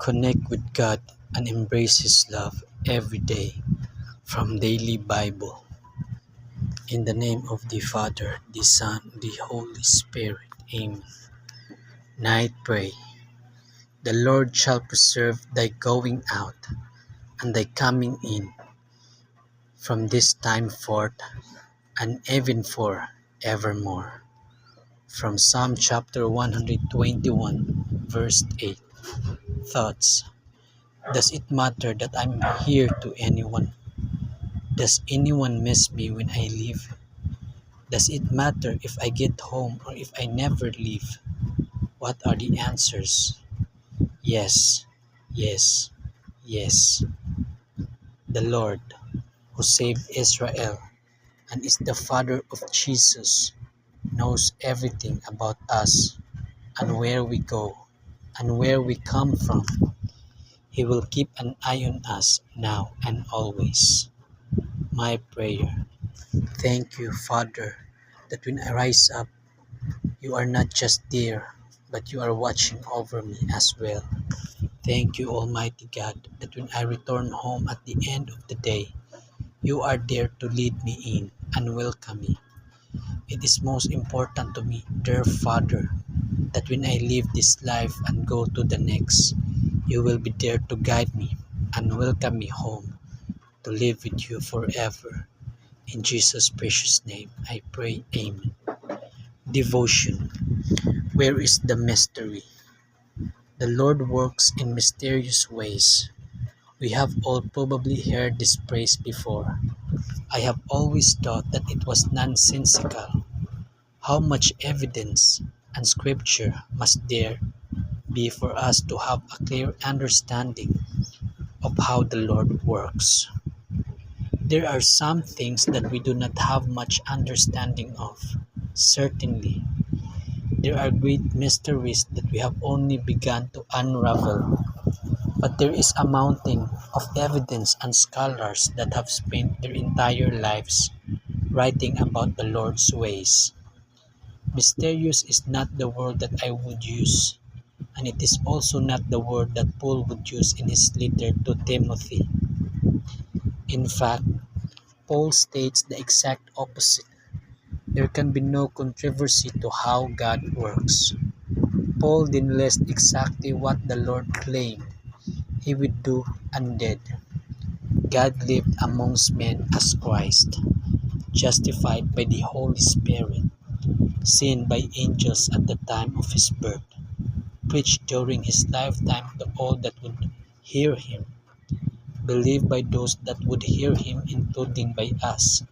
Connect with God and embrace His love every day from Daily Bible. In the name of the Father, the Son, the Holy Spirit. Amen. Night pray. The Lord shall preserve thy going out and thy coming in from this time forth and even for evermore. From Psalm chapter 121, verse 8. Thoughts. Does it matter that I'm here to anyone? Does anyone miss me when I leave? Does it matter if I get home or if I never leave? What are the answers? Yes, yes, yes. The Lord, who saved Israel and is the Father of Jesus, knows everything about us and where we go and where we come from. He will keep an eye on us now and always. My prayer. Thank you, Father, that when I rise up, you are not just there, but you are watching over me as well. Thank you, Almighty God, that when I return home at the end of the day, you are there to lead me in and welcome me. It is most important to me, dear Father, that when I leave this life and go to the next, you will be there to guide me and welcome me home to live with you forever. In Jesus' precious name, I pray. Amen. Devotion. Where is the mystery? The Lord works in mysterious ways. We have all probably heard this phrase before. I have always thought that it was nonsensical. How much evidence and scripture must there be for us to have a clear understanding of how the Lord works? There are some things that we do not have much understanding of, certainly. There are great mysteries that we have only begun to unravel, but there is a mountain of evidence and scholars that have spent their entire lives writing about the Lord's ways. Mysterious is not the word that I would use, and it is also not the word that Paul would use in his letter to Timothy. In fact, Paul states the exact opposite. There can be no controversy to how God works. Paul then lists exactly what the Lord claimed he would do and did. God lived amongst men as Christ, justified by the Holy Spirit, seen by angels at the time of his birth, preached during his lifetime to all that would hear him, believed by those that would hear him, including by us,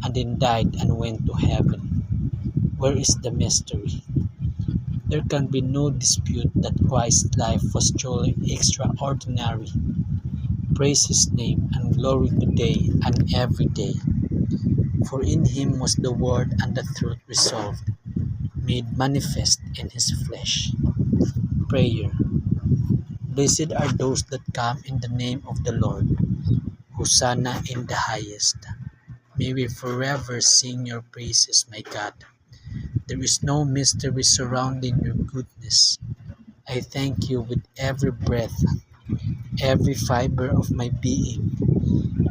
and then died and went to heaven. Where is the mystery? There can be no dispute that Christ's life was truly extraordinary. Praise his name and glory today and every day. For in him was the word and the truth resolved, made manifest in his flesh. Prayer. Blessed are those that come in the name of the Lord. Hosanna in the highest. May we forever sing your praises, my God. There is no mystery surrounding your goodness. I thank you with every breath, every fiber of my being,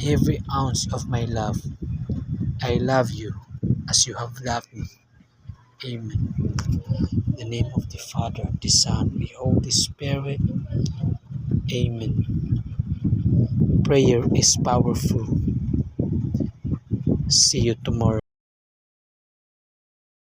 every ounce of my love. I love you as you have loved me. Amen. In the name of the Father, the Son, the Holy Spirit. Amen. Prayer is powerful. See you tomorrow.